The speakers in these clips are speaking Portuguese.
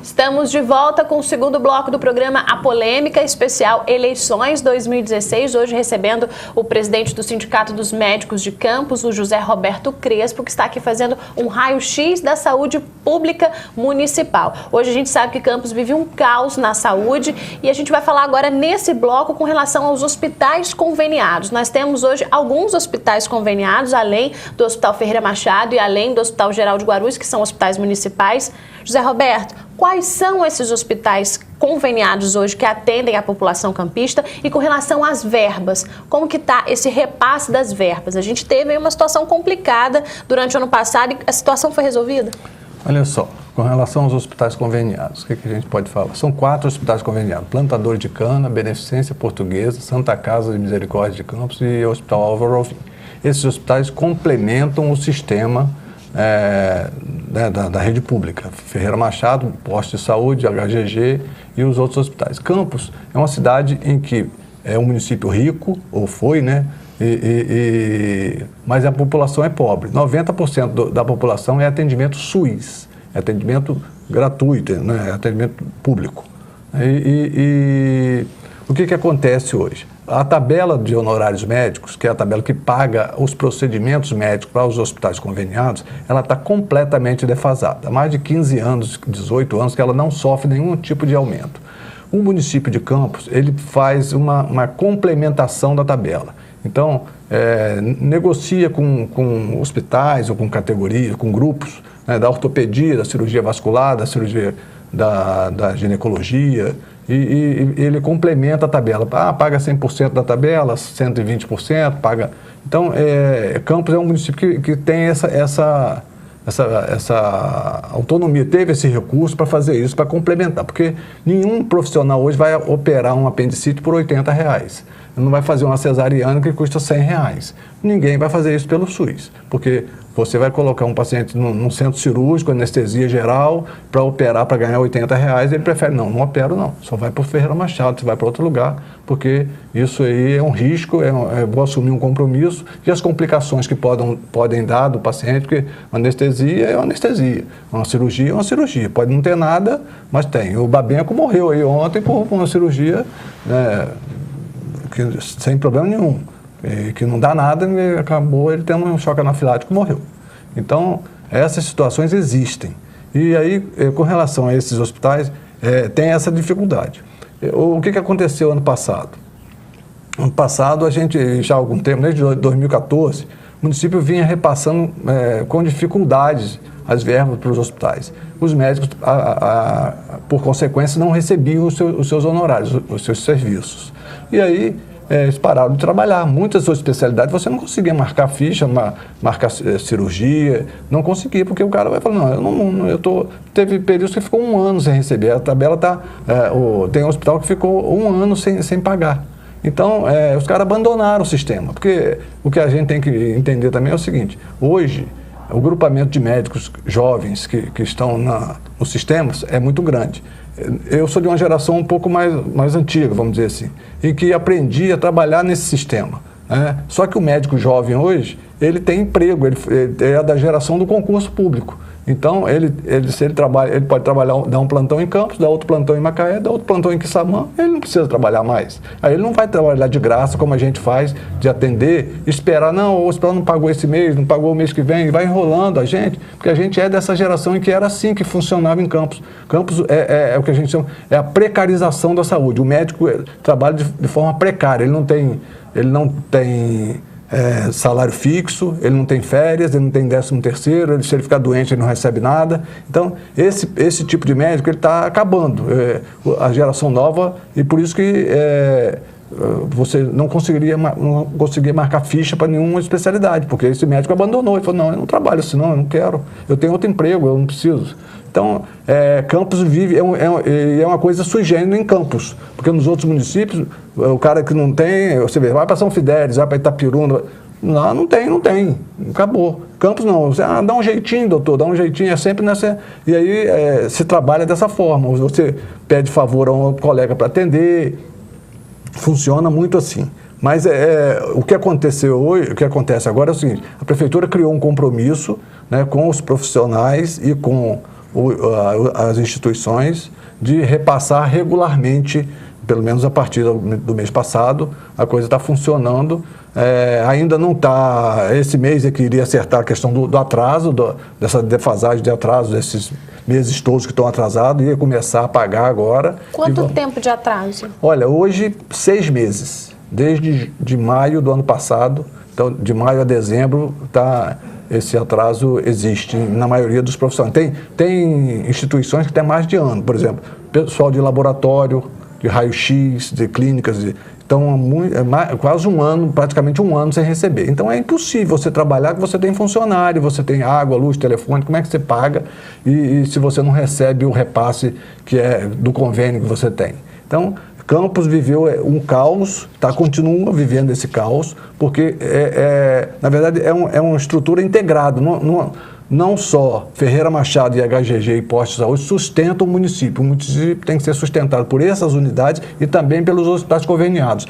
Estamos de volta com o segundo bloco do programa A Polêmica Especial Eleições 2016, hoje recebendo o presidente do Sindicato dos Médicos de Campos, o José Roberto Crespo, que está aqui fazendo um raio-x da saúde pública municipal. Hoje a gente sabe que Campos vive um caos na saúde e a gente vai falar agora nesse bloco com relação aos hospitais conveniados. Nós temos hoje alguns hospitais conveniados, além do Hospital Ferreira Machado e além do Hospital Geral de Guarulhos, que são hospitais municipais. José Roberto, quais são esses hospitais conveniados hoje que atendem a população campista e com relação às verbas? Como que está esse repasse das verbas? A gente teve uma situação complicada durante o ano passado e a situação foi resolvida? Olha só, com relação aos hospitais conveniados, o que a gente pode falar? São 4 hospitais conveniados: Plantador de Cana, Beneficência Portuguesa, Santa Casa de Misericórdia de Campos e o Hospital Álvaro Alvim. Esses hospitais complementam o sistema da rede pública. Ferreira Machado, Posto de Saúde, HGG e os outros hospitais. Campos é uma cidade em que é um município rico, ou foi, né? Mas a população é pobre. 90% da população é atendimento SUS, é atendimento gratuito, né? É atendimento público. O que acontece hoje? A tabela de honorários médicos, que é a tabela que paga os procedimentos médicos para os hospitais conveniados, ela está completamente defasada. Há mais de 15 anos, 18 anos, que ela não sofre nenhum tipo de aumento. O município de Campos, ele faz uma complementação da tabela. Então, negocia com hospitais ou com categorias, com grupos, né, da ortopedia, da cirurgia vascular, da cirurgia da ginecologia, e ele complementa a tabela. Paga 100% da tabela, 120%, paga... Então, Campos é um município que tem essa autonomia, teve esse recurso para fazer isso, para complementar, porque nenhum profissional hoje vai operar um apendicite por R$80. Não vai fazer uma cesariana que custa R$100. Ninguém vai fazer isso pelo SUS, porque você vai colocar um paciente num centro cirúrgico, anestesia geral, para operar, para ganhar R$80, ele prefere, não opero não, só vai para o Ferreira Machado, você vai para outro lugar, porque isso aí é um risco, vou assumir um compromisso, e as complicações que podem dar do paciente, porque anestesia é uma anestesia, uma cirurgia é uma cirurgia, pode não ter nada, mas tem. O Babenco morreu aí ontem por uma cirurgia, sem problema nenhum, que não dá nada, e acabou ele tendo um choque anafilático e morreu. Então, essas situações existem. E aí, com relação a esses hospitais, tem essa dificuldade. O que aconteceu ano passado? Ano passado, a gente, já há algum tempo, desde 2014, o município vinha repassando com dificuldades as verbas para os hospitais. Os médicos, por consequência, não recebiam os seus honorários, os seus serviços. E aí, eles pararam de trabalhar. Muitas suas especialidades você não conseguia marcar ficha, marcar cirurgia, não conseguia, porque o cara vai falar, teve períodos que ficou 1 ano sem receber. A tabela tem um hospital que ficou 1 ano sem pagar. Então, os caras abandonaram o sistema, porque o que a gente tem que entender também é o seguinte: hoje, o grupamento de médicos jovens que estão nos sistemas é muito grande. Eu sou de uma geração um pouco mais antiga, vamos dizer assim, em que aprendi a trabalhar nesse sistema, né? Só que o médico jovem hoje, ele tem emprego, ele é da geração do concurso público. Então, se ele trabalha, ele pode trabalhar, dar um plantão em Campos, dar outro plantão em Macaé, dar outro plantão em Quissamã, ele não precisa trabalhar mais. Aí ele não vai trabalhar de graça, como a gente faz, de atender, esperar, o hospital não pagou esse mês, não pagou o mês que vem, vai enrolando a gente, porque a gente é dessa geração em que era assim que funcionava em Campos. Campos é o que a gente chama, é a precarização da saúde. O médico trabalha de forma precária, ele não tem salário fixo, ele não tem férias, ele não tem 13º, se ele ficar doente ele não recebe nada. Então, esse tipo de médico ele está acabando, a geração nova, e por isso que você não conseguia marcar ficha para nenhuma especialidade, porque esse médico abandonou, ele falou, eu não trabalho assim não, eu não quero, eu tenho outro emprego, eu não preciso. Então, Campos vive, é uma coisa sui generis em Campos, porque nos outros municípios, o cara que não tem, você vê, vai para São Fidélis, vai para Itapiruna, não tem, acabou. Campos não, você, dá um jeitinho, doutor, dá um jeitinho, é sempre nessa... E aí se trabalha dessa forma, você pede favor a um colega para atender, funciona muito assim. Mas o que aconteceu hoje, o que acontece agora é o seguinte: a prefeitura criou um compromisso, né, com os profissionais e com as instituições de repassar regularmente, pelo menos a partir do mês passado, a coisa está funcionando. Ainda não está, esse mês é que iria acertar a questão do atraso, dessa defasagem de atraso, desses meses todos que estão atrasados, ia começar a pagar agora. Quanto tempo de atraso? Olha, hoje 6 meses, desde de maio do ano passado, então de maio a dezembro, esse atraso existe na maioria dos profissionais. Tem instituições que têm mais de ano, por exemplo, pessoal de laboratório, de raio-x, de clínicas, então quase um ano, praticamente um ano sem receber. Então é impossível você trabalhar que você tem funcionário, você tem água, luz, telefone, como é que você paga e se você não recebe o repasse que é do convênio que você tem. Então, Campos viveu um caos, continua vivendo esse caos, porque, na verdade, é uma estrutura integrada. Não só Ferreira Machado e HGG e Postos de Saúde sustentam o município. O município tem que ser sustentado por essas unidades e também pelos hospitais conveniados.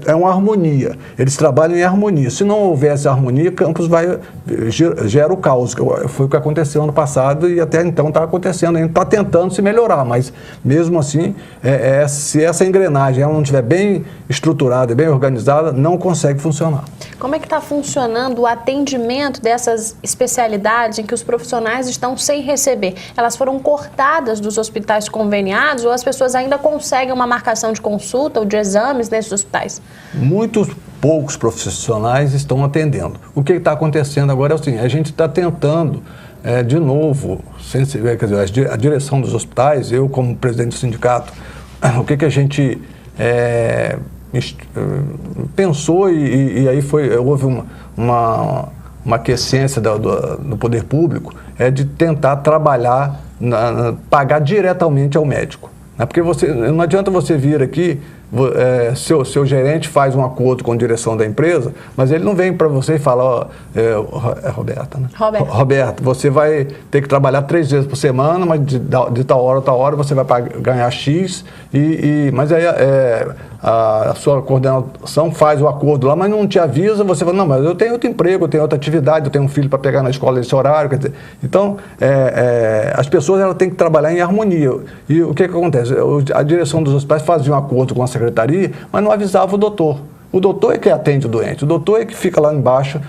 É uma harmonia. Eles trabalham em harmonia. Se não houvesse harmonia, Campos gera o caos. Foi o que aconteceu ano passado e até então está acontecendo. A gente está tentando se melhorar, mas mesmo assim, se essa engrenagem não estiver bem estruturada e bem organizada, não consegue funcionar. Como é que está funcionando o atendimento dessas especialidades em que os profissionais estão sem receber? Elas foram cortadas dos hospitais conveniados ou as pessoas ainda conseguem uma marcação de consulta ou de exames nesses hospitais? Muitos poucos profissionais estão atendendo. O que está acontecendo agora é o seguinte, a gente está tentando, de novo, quer dizer, a direção dos hospitais, eu como presidente do sindicato, o que a gente pensou e aí houve uma aquiescência do poder público, de tentar trabalhar, pagar diretamente ao médico. Porque não adianta você vir aqui, seu gerente faz um acordo com a direção da empresa, mas ele não vem para você e fala, Roberta, né? Roberto, você vai ter que trabalhar 3 vezes por semana, mas de tal hora a tal hora você vai ganhar X, mas aí a sua coordenação faz o acordo lá, mas não te avisa, você fala, não, mas eu tenho outro emprego, eu tenho outra atividade, eu tenho um filho para pegar na escola nesse horário, quer dizer, então as pessoas elas têm que trabalhar em harmonia. E o que acontece? A direção dos hospitais fazia um acordo com a secretaria, mas não avisava o doutor. O doutor é que atende o doente, o doutor é que fica lá embaixo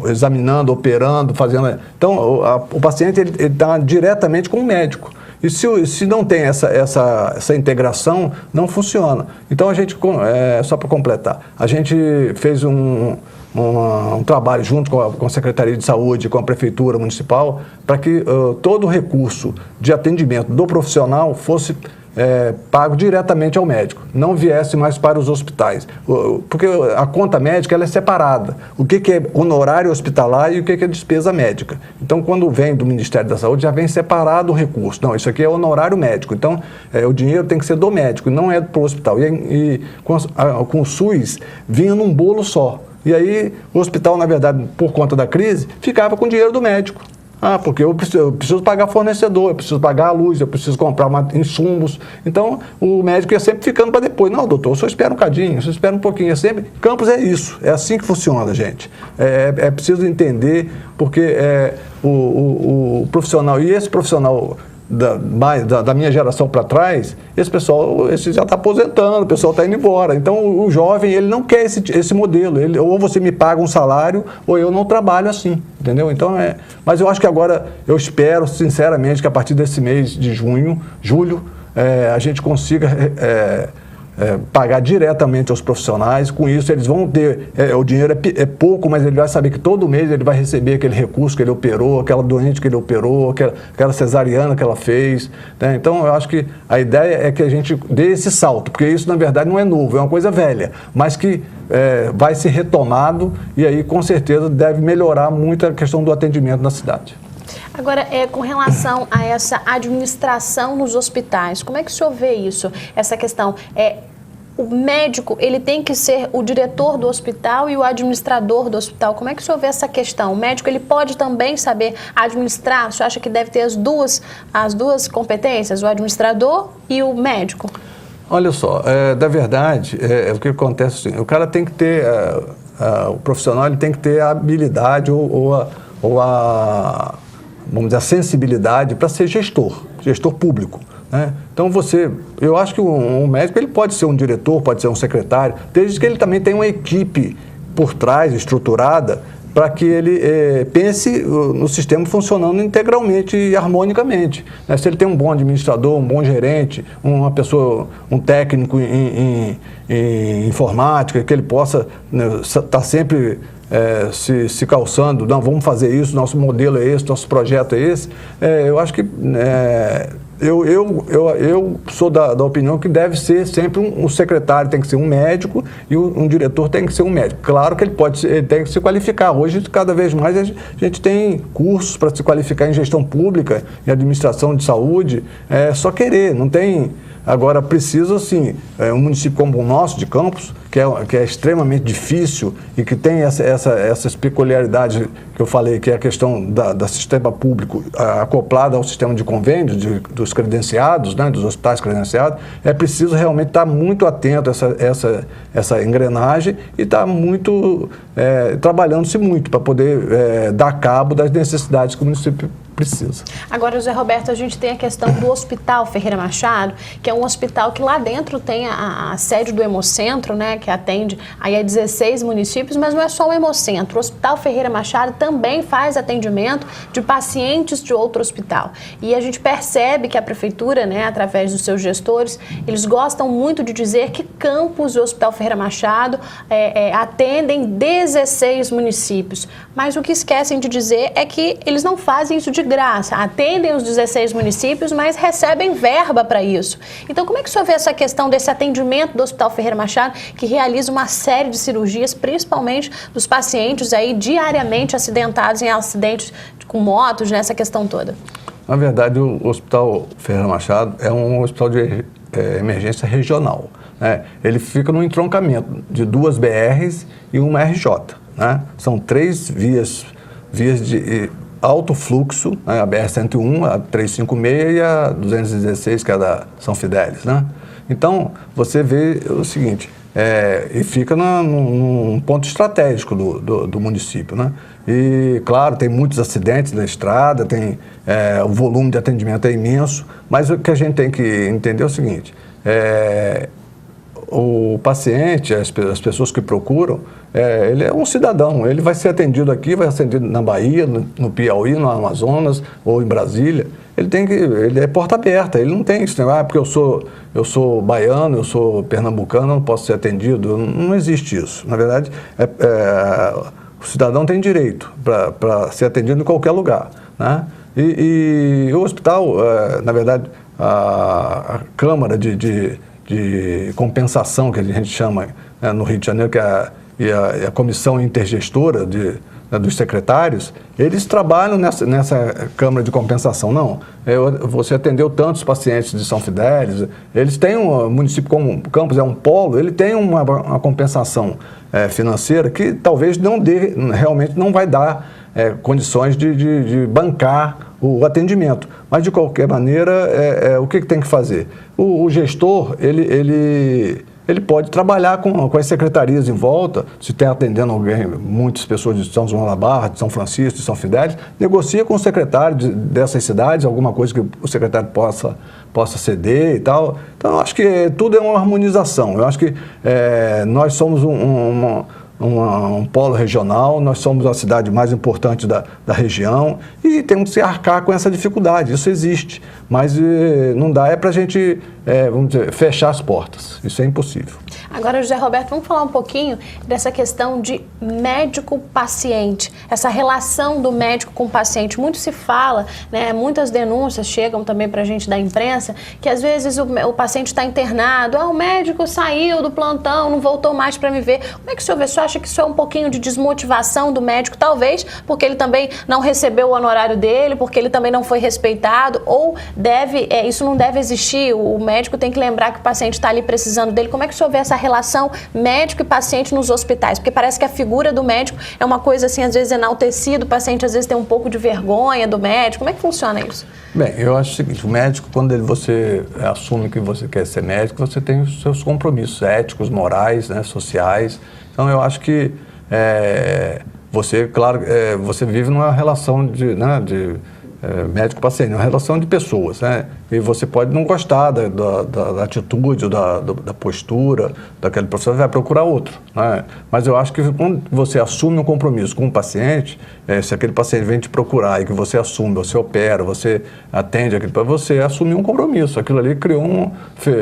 examinando, operando, fazendo. Então, o paciente ele está diretamente com o médico. E se não tem essa integração, não funciona. Então, a gente, só para completar, a gente fez um trabalho junto com a Secretaria de Saúde, com a Prefeitura Municipal, para que todo o recurso de atendimento do profissional fosse pago diretamente ao médico, não viesse mais para os hospitais, porque a conta médica ela é separada, o que é honorário hospitalar e o que é despesa médica. Então, quando vem do Ministério da Saúde, já vem separado o recurso. Não, isso aqui é honorário médico, então o dinheiro tem que ser do médico, não é para o hospital. E com o SUS, vinha num bolo só. E aí, o hospital, na verdade, por conta da crise, ficava com o dinheiro do médico. Porque eu preciso pagar fornecedor, eu preciso pagar a luz, eu preciso comprar insumos. Então, o médico ia sempre ficando para depois. Não, doutor, só espera um cadinho, só espera um pouquinho. Campos é isso, é assim que funciona, gente. É preciso entender, porque o profissional, e esse profissional da minha geração para trás, esse já está aposentando, o pessoal está indo embora. Então, o jovem, ele não quer esse modelo. Ou você me paga um salário, ou eu não trabalho assim, entendeu? Então, mas eu acho que agora, eu espero, sinceramente, que a partir desse mês de julho, a gente consiga pagar diretamente aos profissionais. Com isso, eles vão ter, o dinheiro é pouco, mas ele vai saber que todo mês ele vai receber aquele recurso que ele operou, aquela doente que ele operou, aquela cesariana que ela fez, né? Então, eu acho que a ideia é que a gente dê esse salto, porque isso, na verdade, não é novo, é uma coisa velha, mas que vai ser retomado e aí, com certeza, deve melhorar muito a questão do atendimento na cidade. Agora, com relação a essa administração nos hospitais, como é que o senhor vê isso? Essa questão, o médico, ele tem que ser o diretor do hospital e o administrador do hospital. Como é que o senhor vê essa questão? O médico, ele pode também saber administrar? O senhor acha que deve ter as duas competências, o administrador e o médico? Olha só, da verdade, o que acontece assim, o cara tem que ter, o profissional ele tem que ter a habilidade ou a vamos dizer, a sensibilidade para ser gestor público, né? Então eu acho que um médico ele pode ser um diretor, pode ser um secretário, desde que ele também tenha uma equipe por trás, estruturada, para que ele pense no sistema funcionando integralmente e harmonicamente, né? Se ele tem um bom administrador, um bom gerente, uma pessoa, um técnico em informática, que ele possa, né, estar sempre se calçando, não, vamos fazer isso, nosso modelo é esse, nosso projeto é esse, eu acho que eu sou da opinião que deve ser sempre um secretário tem que ser um médico e um diretor tem que ser um médico. Claro que ele tem que se qualificar. Hoje, cada vez mais, a gente tem cursos para se qualificar em gestão pública, em administração de saúde. É só querer, não tem... Agora, precisa, assim, um município como o nosso, de Campos, que é extremamente difícil e que tem essas peculiaridades que eu falei, que é a questão do sistema público acoplado ao sistema de convênios dos credenciados, né, dos hospitais credenciados, é preciso realmente estar muito atento a essa engrenagem e estar muito, trabalhando-se muito para poder dar cabo das necessidades que o município precisa. Agora, José Roberto, a gente tem a questão do Hospital Ferreira Machado, que é um hospital que lá dentro tem a sede do Hemocentro, né, que atende aí a 16 municípios, mas não é só o Hemocentro. O Hospital Ferreira Machado também faz atendimento de pacientes de outro hospital. E a gente percebe que a Prefeitura, né, através dos seus gestores, eles gostam muito de dizer que Campos e o Hospital Ferreira Machado atendem 16 municípios. Mas o que esquecem de dizer é que eles não fazem isso de graça, atendem os 16 municípios, mas recebem verba para isso. Então, como é que o senhor vê essa questão desse atendimento do Hospital Ferreira Machado, que realiza uma série de cirurgias, principalmente dos pacientes aí diariamente acidentados em acidentes com motos, nessa questão toda? Na verdade, o Hospital Ferreira Machado é um hospital de emergência regional, né? Ele fica no entroncamento de 2 BRs e uma RJ, né? São 3 vias de alto fluxo, né? A BR-101, a 356 e a 216, que é da São Fidélis, né? Então, você vê o seguinte, e fica num ponto estratégico do município, né? E, claro, tem muitos acidentes na estrada, o volume de atendimento é imenso, mas o que a gente tem que entender é o seguinte, o paciente, as pessoas que procuram, ele é um cidadão, ele vai ser atendido aqui, vai ser atendido na Bahia, no Piauí, no Amazonas ou em Brasília. Ele é porta aberta, ele não tem isso, porque eu sou baiano, eu sou pernambucano, não posso ser atendido. Não existe isso. Na verdade, o cidadão tem direito para ser atendido em qualquer lugar, né? E o hospital, na verdade, a Câmara de compensação, que a gente chama, né, no Rio de Janeiro, que é a comissão intergestora dos secretários, eles trabalham nessa Câmara de compensação. Não, você atendeu tantos pacientes de São Fidélis, eles têm um município como Campos, é um polo, ele tem uma compensação financeira que talvez realmente não vai dar condições de bancar o atendimento. Mas, de qualquer maneira, o que tem que fazer? O gestor, ele pode trabalhar com as secretarias em volta, se tem atendendo alguém, muitas pessoas de São João da Barra, de São Francisco, de São Fidélis, negocia com o secretário dessas cidades, alguma coisa que o secretário possa ceder e tal. Então, eu acho que tudo é uma harmonização. Eu acho que nós somos um polo regional, nós somos a cidade mais importante da região e temos que se arcar com essa dificuldade, isso existe, mas não dá para a gente, vamos dizer, fechar as portas, isso é impossível. Agora, José Roberto, vamos falar um pouquinho dessa questão de médico-paciente, essa relação do médico com o paciente. Muito se fala, né, muitas denúncias chegam também para a gente da imprensa, que às vezes o paciente está internado, o médico saiu do plantão, não voltou mais para me ver. Como é que o senhor vê? O senhor acha que isso é um pouquinho de desmotivação do médico, talvez porque ele também não recebeu o honorário dele, porque ele também não foi respeitado, ou isso não deve existir, o médico tem que lembrar que o paciente está ali precisando dele. Como é que o senhor vê essa relação médico e paciente nos hospitais? Porque parece que a figura do médico é uma coisa assim, às vezes enaltecida, o paciente às vezes tem um pouco de vergonha do médico. Como é que funciona isso? Bem, eu acho o seguinte, o médico, quando você assume que você quer ser médico, você tem os seus compromissos éticos, morais, né, sociais. Então, eu acho que você, claro, você vive numa relação médico-paciente, é uma relação de pessoas, né? E você pode não gostar da atitude, da postura daquele profissional, vai procurar outro, né? Mas eu acho que quando você assume um compromisso com o paciente, se aquele paciente vem te procurar e que você assume, você opera, você atende aquilo, você assumiu um compromisso, aquilo ali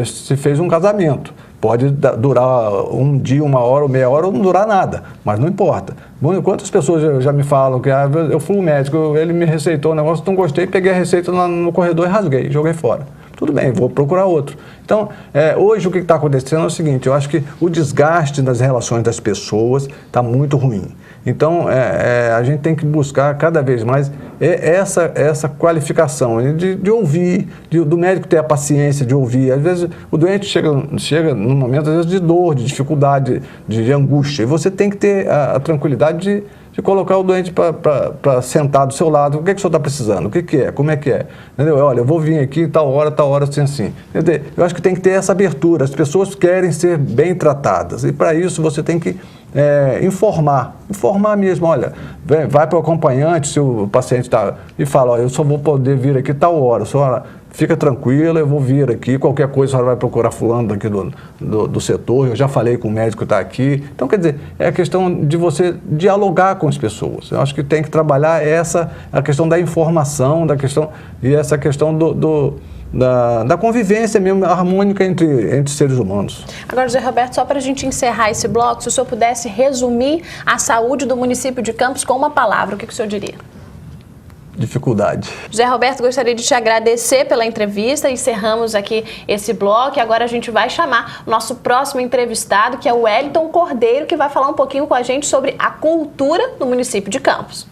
se fez um casamento. Pode durar um dia, uma hora ou meia hora ou não durar nada, mas não importa. Quantas pessoas já me falam que eu fui um médico, ele me receitou um negócio, não gostei, peguei a receita lá no corredor e rasguei, joguei fora. Tudo bem, vou procurar outro. Então, hoje o que está acontecendo é o seguinte, eu acho que o desgaste das relações das pessoas está muito ruim. Então, a gente tem que buscar cada vez mais essa qualificação de ouvir, do médico ter a paciência de ouvir. Às vezes, o doente chega num momento, às vezes, de dor, de dificuldade, de angústia. E você tem que ter a tranquilidade de colocar o doente para sentar do seu lado. O que o senhor está precisando? O que é? Como é que é? Entendeu? Olha, eu vou vir aqui tal hora, assim. Entendeu? Eu acho que tem que ter essa abertura. As pessoas querem ser bem tratadas. E para isso você tem que informar mesmo. Olha, vai para o acompanhante, se o paciente está... E fala, olha, eu só vou poder vir aqui tal hora. A senhora fica tranquila, eu vou vir aqui. Qualquer coisa a senhora vai procurar fulano daqui do setor. Eu já falei com o médico que está aqui. Então, quer dizer, é a questão de você dialogar com as pessoas. Eu acho que tem que trabalhar a questão da informação, e essa questão da convivência mesmo harmônica entre seres humanos. Agora, José Roberto, só para a gente encerrar esse bloco, se o senhor pudesse resumir a saúde do município de Campos com uma palavra, o que o senhor diria? Dificuldade. José Roberto, gostaria de te agradecer pela entrevista. Encerramos aqui esse bloco e agora a gente vai chamar o nosso próximo entrevistado, que é o Wellington Cordeiro, que vai falar um pouquinho com a gente sobre a cultura no município de Campos.